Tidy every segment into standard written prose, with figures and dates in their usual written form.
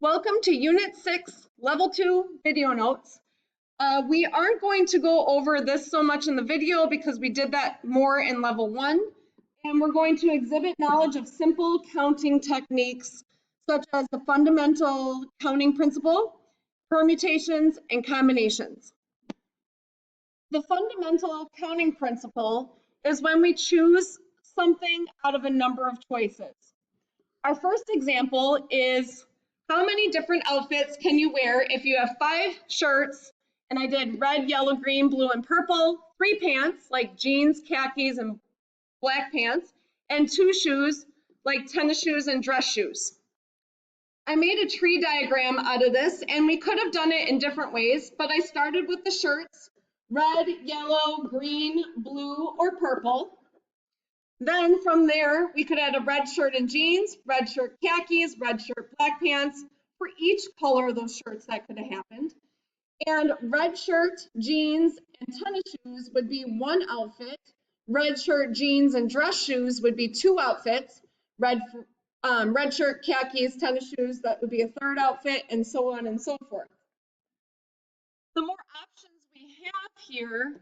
Welcome to Unit 6, Level 2 video notes. We aren't going to go over this so much in the video because we did that more in Level 1. And we're going to exhibit knowledge of simple counting techniques such as the fundamental counting principle, permutations, and combinations. The fundamental counting principle is when we choose something out of a number of choices. Our first example is how many different outfits can you wear if you have 5 shirts, and I did red, yellow, green, blue, and purple, 3 pants like jeans, khakis, and black pants, and 2 shoes like tennis shoes and dress shoes. I made a tree diagram out of this, and we could have done it in different ways, but I started with the shirts, red, yellow, green, blue, or purple. Then from there, we could add a red shirt and jeans, red shirt khakis, red shirt black pants. For each color of those shirts, that could have happened. And red shirt, jeans, and tennis shoes would be one outfit. Red shirt, jeans, and dress shoes would be 2 outfits. Red shirt, khakis, tennis shoes, that would be a 3rd outfit, and so on and so forth. The more options we have here,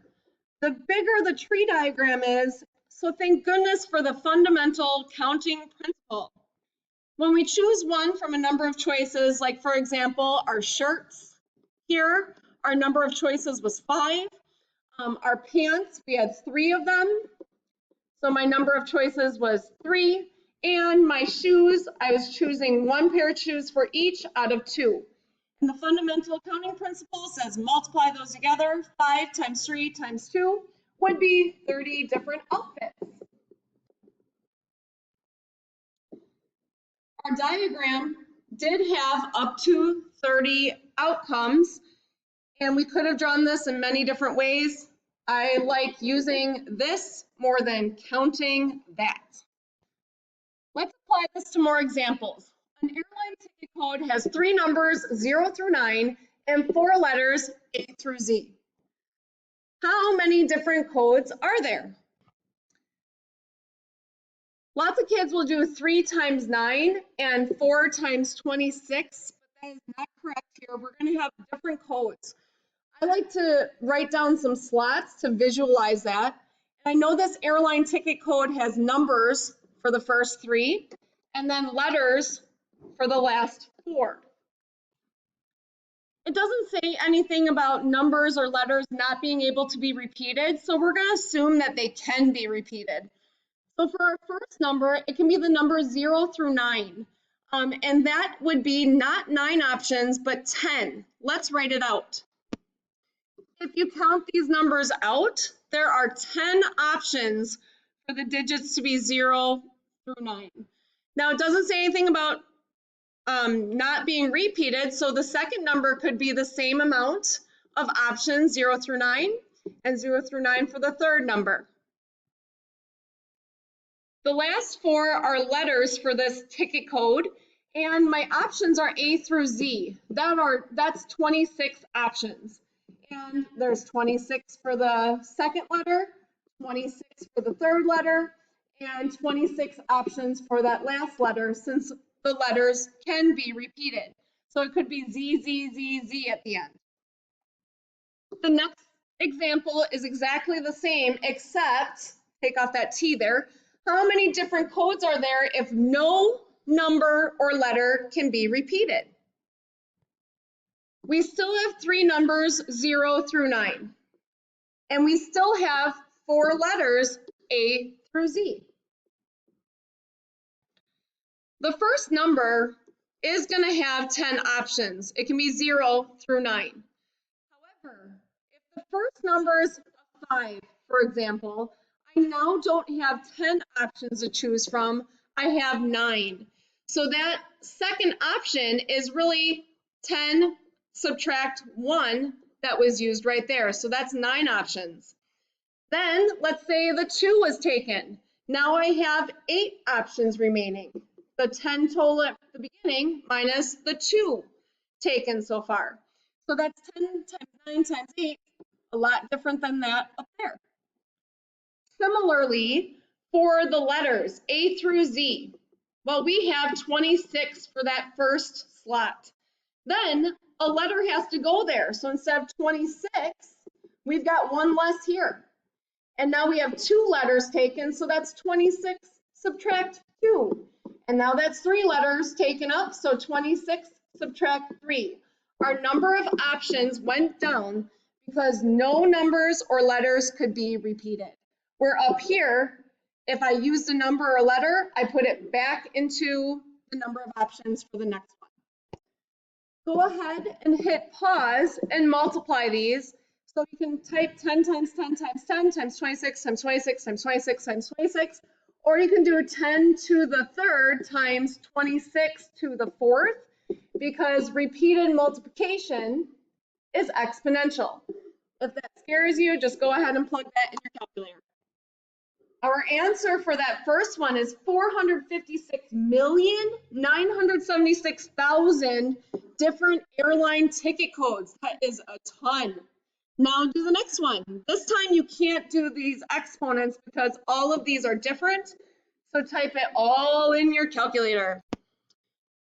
the bigger the tree diagram is. So thank goodness for the fundamental counting principle. When we choose one from a number of choices, like for example, our shirts here, our number of choices was 5. Our pants, we had 3 of them. So my number of choices was 3. And my shoes, I was choosing 1 pair of shoes for each out of 2. And the fundamental counting principle says multiply those together, 5 times 3 times 2. Would be 30 different outfits. Our diagram did have up to 30 outcomes, and we could have drawn this in many different ways. I like using this more than counting that. Let's apply this to more examples. An airline ticket code has 3 numbers, 0 through 9, and 4 letters, A through Z. How many different codes are there? Lots of kids will do 3 times 9 and 4 times 26, but that is not correct here. We're going to have different codes. I like to write down some slots to visualize that. I know this airline ticket code has numbers for the first 3 and then letters for the last 4. It doesn't say anything about numbers or letters not being able to be repeated, so we're going to assume that they can be repeated. So for our first number, it can be the number 0 through 9, and that would be not 9 options, but 10. Let's write it out. If you count these numbers out, there are 10 options for the digits to be 0 through 9. Now, it doesn't say anything about not being repeated, so the second number could be the same amount of options, 0 through 9, and 0 through 9 for the third number. The last 4 are letters for this ticket code, and my options are A through Z. That's 26 options. And there's 26 for the second letter, 26 for the third letter, and 26 options for that last letter, since the letters can be repeated. So it could be Z, Z, Z, Z at the end. The next example is exactly the same, except, take off that T there, how many different codes are there if no number or letter can be repeated? We still have 3 numbers, 0 through 9. And we still have 4 letters, A through Z. The first number is going to have 10 options. It can be 0 through 9. However, if the first number is 5, for example, I now don't have 10 options to choose from. I have 9. So that second option is really 10 subtract 1 that was used right there. So that's 9 options. Then let's say the 2 was taken. Now I have 8 options remaining. The 10 total at the beginning minus the 2 taken so far. So that's 10 times 9 times 8, a lot different than that up there. Similarly, for the letters A through Z, well, we have 26 for that first slot. Then a letter has to go there. So instead of 26, we've got one less here. And now we have 2 letters taken, so that's 26 subtract 2. And now that's 3 letters taken up, so 26 subtract 3. Our number of options went down because no numbers or letters could be repeated. Where up here, if I used a number or letter, I put it back into the number of options for the next one. Go ahead and hit pause and multiply these. So you can type 10 times 10 times 10 times 26 times 26 times 26 times 26, or you can do 10 to the third times 26 to the fourth, because repeated multiplication is exponential. If that scares you, just go ahead and plug that in your calculator. Our answer for that first one is 456,976,000 different airline ticket codes. That is a ton. Now do the next one. This time you can't do these exponents because all of these are different. So type it all in your calculator.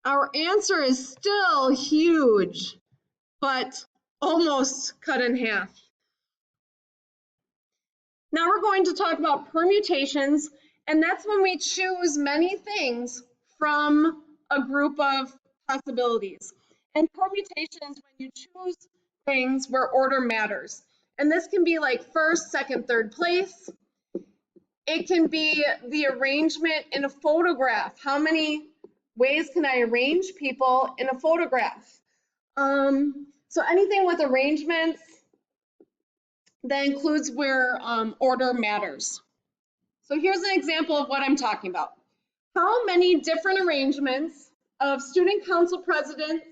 Our answer is still huge, but almost cut in half. Now we're going to talk about permutations, and that's when we choose many things from a group of possibilities. And permutations when you choose things where order matters. And this can be like first, second, third place. It can be the arrangement in a photograph. How many ways can I arrange people in a photograph? So anything with arrangements, that includes where order matters. So here's an example of what I'm talking about. How many different arrangements of student council president,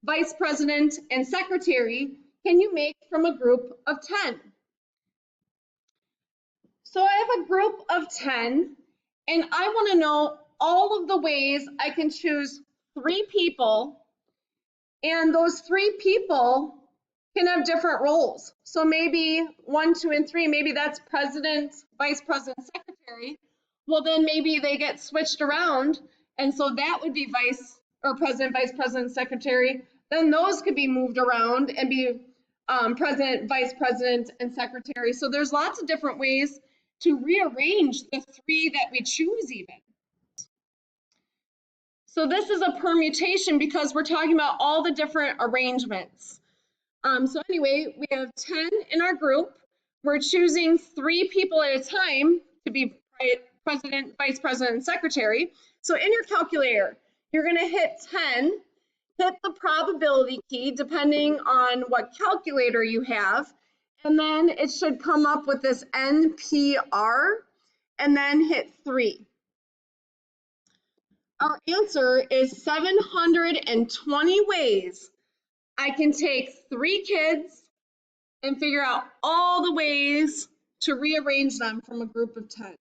vice president, and secretary can you make from a group of 10? So I have a group of 10, and I want to know all of the ways I can choose 3 people, and those 3 people can have different roles. So maybe 1, 2, and 3, maybe that's president, vice president, secretary. Well, then maybe they get switched around, and so that would be vice or president, vice president, secretary. Then those could be moved around and be president, vice president, and secretary. So there's lots of different ways to rearrange the 3 that we choose even. So this is a permutation because we're talking about all the different arrangements. So anyway, we have 10 in our group. We're choosing 3 people at a time to be president, vice president, and secretary. So in your calculator, you're going to hit 10, hit the probability key depending on what calculator you have, and then it should come up with this NPR, and then hit 3. Our answer is 720 ways I can take 3 kids and figure out all the ways to rearrange them from a group of 10.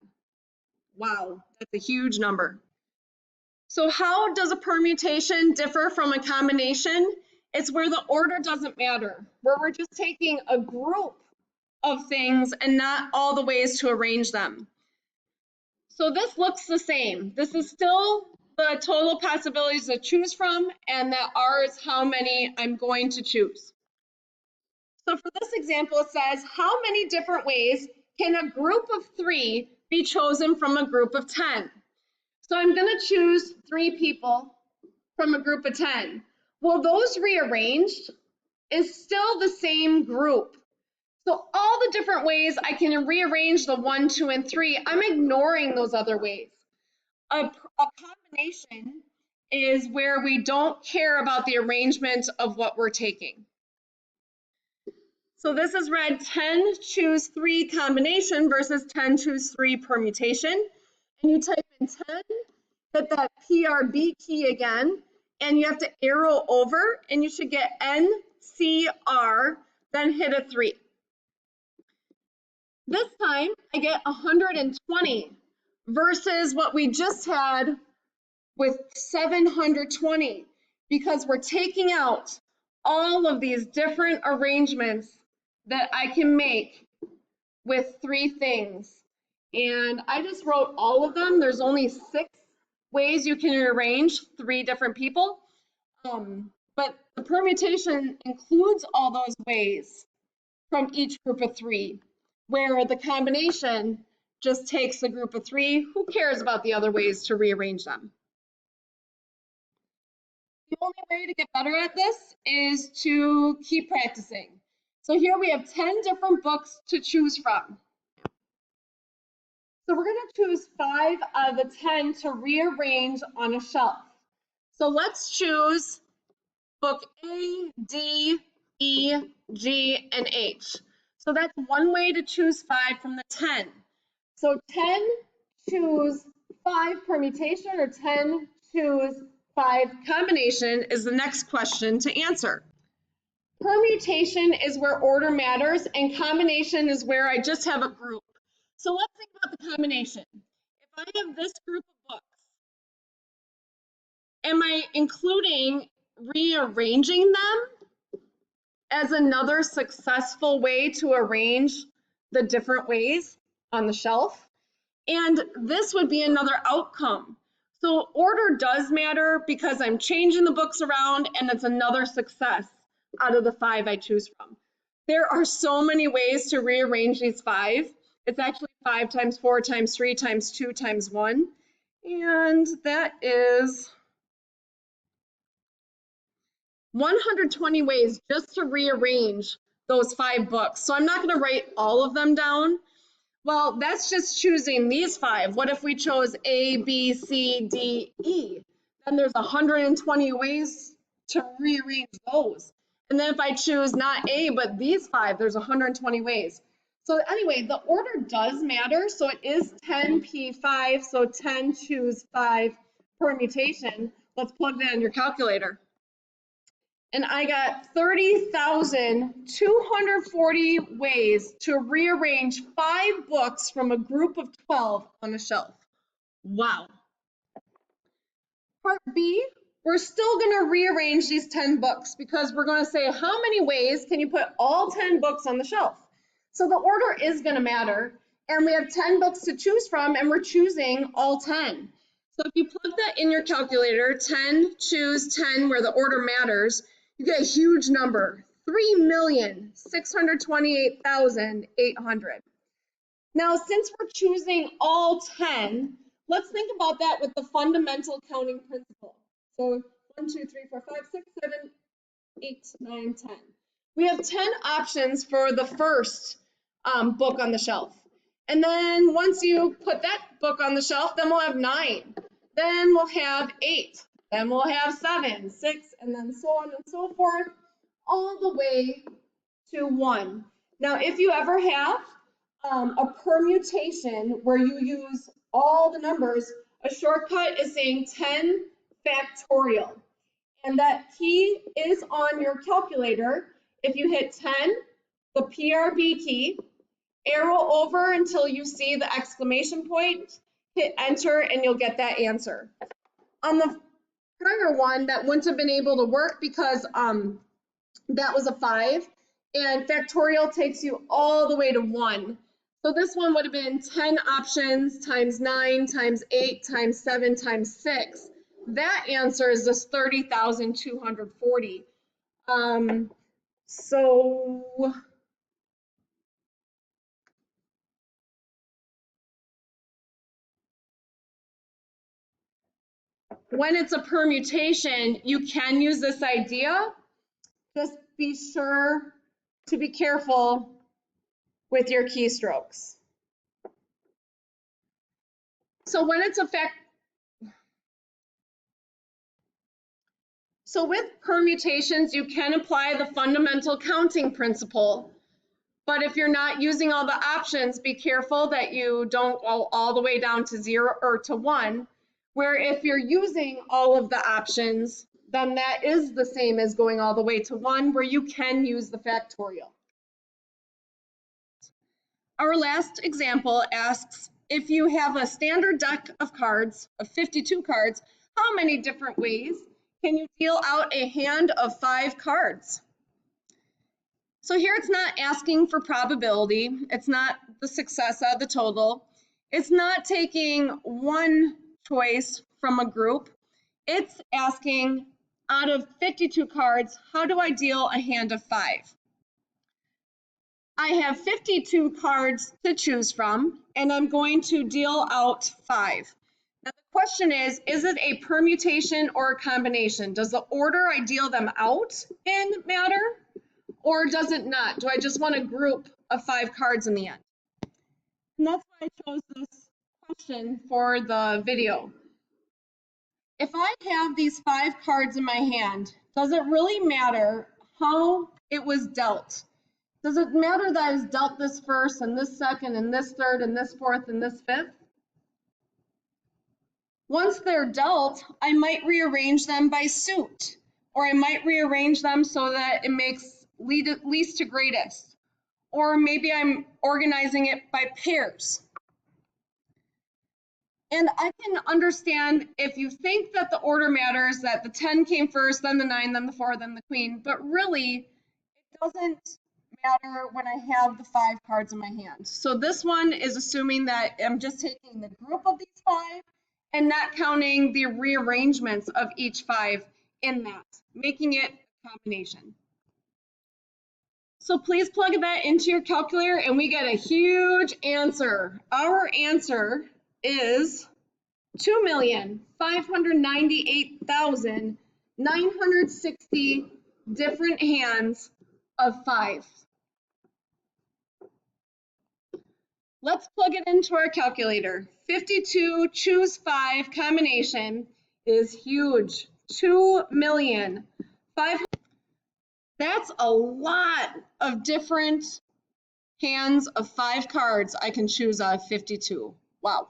Wow, that's a huge number. So how does a permutation differ from a combination? It's where the order doesn't matter, where we're just taking a group of things and not all the ways to arrange them. So this looks the same. This is still the total possibilities to choose from, and that R is how many I'm going to choose. So for this example, it says, how many different ways can a group of 3 be chosen from a group of 10? So I'm going to choose 3 people from a group of 10. Well, those rearranged is still the same group. So all the different ways I can rearrange the 1, 2, and 3, I'm ignoring those other ways. A combination is where we don't care about the arrangement of what we're taking. So this is read 10 choose 3 combination versus 10 choose 3 permutation. And you type in 10, hit that PRB key again, and you have to arrow over, and you should get NCR, then hit a 3. This time I get 120 versus what we just had with 720, because we're taking out all of these different arrangements that I can make with 3 things. And I just wrote all of them. There's only 6 ways you can arrange 3 different people. But the permutation includes all those ways from each group of three, where the combination just takes the group of three. Who cares about the other ways to rearrange them? The only way to get better at this is to keep practicing. So here we have 10 different books to choose from. So we're going to choose 5 out of the 10 to rearrange on a shelf. So let's choose book A, D, E, G, and H. So that's one way to choose 5 from the 10. So 10 choose 5 permutation, or 10 choose 5 combination is the next question to answer. Permutation is where order matters, and combination is where I just have a group. So let's think about the combination. If I have this group of books, am I including rearranging them as another successful way to arrange the different ways on the shelf? And this would be another outcome. So order does matter because I'm changing the books around, and it's another success out of the 5 I choose from. There are so many ways to rearrange these 5. It's actually 5 times 4 times 3 times 2 times 1. And that is 120 ways just to rearrange those 5 books. So I'm not going to write all of them down. Well, that's just choosing these 5. What if we chose A, B, C, D, E? Then there's 120 ways to rearrange those. And then if I choose not A, but these 5, there's 120 ways. So anyway, the order does matter. So it is 10P5, so 10 choose 5 permutation. Let's plug that in your calculator. And I got 30,240 ways to rearrange 5 books from a group of 12 on a shelf. Wow. Part B, we're still going to rearrange these 10 books because we're going to say how many ways can you put all 10 books on the shelf? So the order is going to matter, and we have 10 books to choose from, and we're choosing all 10. So if you plug that in your calculator, 10 choose 10 where the order matters, you get a huge number, 3,628,800. Now, since we're choosing all 10, let's think about that with the fundamental counting principle. So 1, 2, 3, 4, 5, 6, 7, 8, 9, 10. We have 10 options for the first book on the shelf. And then once you put that book on the shelf, then we'll have 9. Then we'll have 8. Then we'll have 7, 6, and then so on and so forth, all the way to 1. Now, if you ever have a permutation where you use all the numbers, a shortcut is saying 10 factorial. And that key is on your calculator. If you hit 10, the PRB key, arrow over until you see the exclamation point, hit enter, and you'll get that answer. On the prior one, that wouldn't have been able to work because that was a 5, and factorial takes you all the way to 1. So this one would have been 10 options times 9 times 8 times 7 times 6. That answer is just 30,240. So when it's a permutation, you can use this idea. Just be sure to be careful with your keystrokes. So when it's a So with permutations, you can apply the fundamental counting principle, but if you're not using all the options, be careful that you don't go all the way down to 0 or to 1, where if you're using all of the options, then that is the same as going all the way to 1, where you can use the factorial. Our last example asks, if you have a standard deck of cards, of 52 cards, how many different ways can you deal out a hand of 5 cards? So here it's not asking for probability. It's not the success out of the total. It's not taking one choice from a group. It's asking out of 52 cards, how do I deal a hand of 5? I have 52 cards to choose from, and I'm going to deal out 5. Now the question is it a permutation or a combination? Does the order I deal them out in matter, or does it not? Do I just want a group of 5 cards in the end? And that's why I chose this question for the video. If I have these 5 cards in my hand, does it really matter how it was dealt? Does it matter that I was dealt this first and this second and this third and this fourth and this fifth? Once they're dealt, I might rearrange them by suit, or I might rearrange them so that it makes least to greatest, or maybe I'm organizing it by pairs. And I can understand if you think that the order matters, that the 10 came first, then the 9, then the 4, then the queen, but really it doesn't matter when I have the 5 cards in my hand. So this one is assuming that I'm just taking the group of these 5 and not counting the rearrangements of each 5 in that, making it a combination. So please plug that into your calculator and we get a huge answer. Our answer is 2,598,960 different hands of 5. Let's plug it into our calculator. 52 choose 5 combination is huge. 2,000,000. That's a lot of different hands of 5 cards I can choose out of 52. Wow.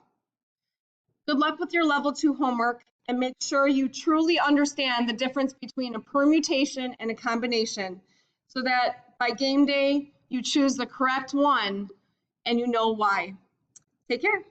Good luck with your level 2 homework, and make sure you truly understand the difference between a permutation and a combination so that by game day you choose the correct one and you know why. Take care.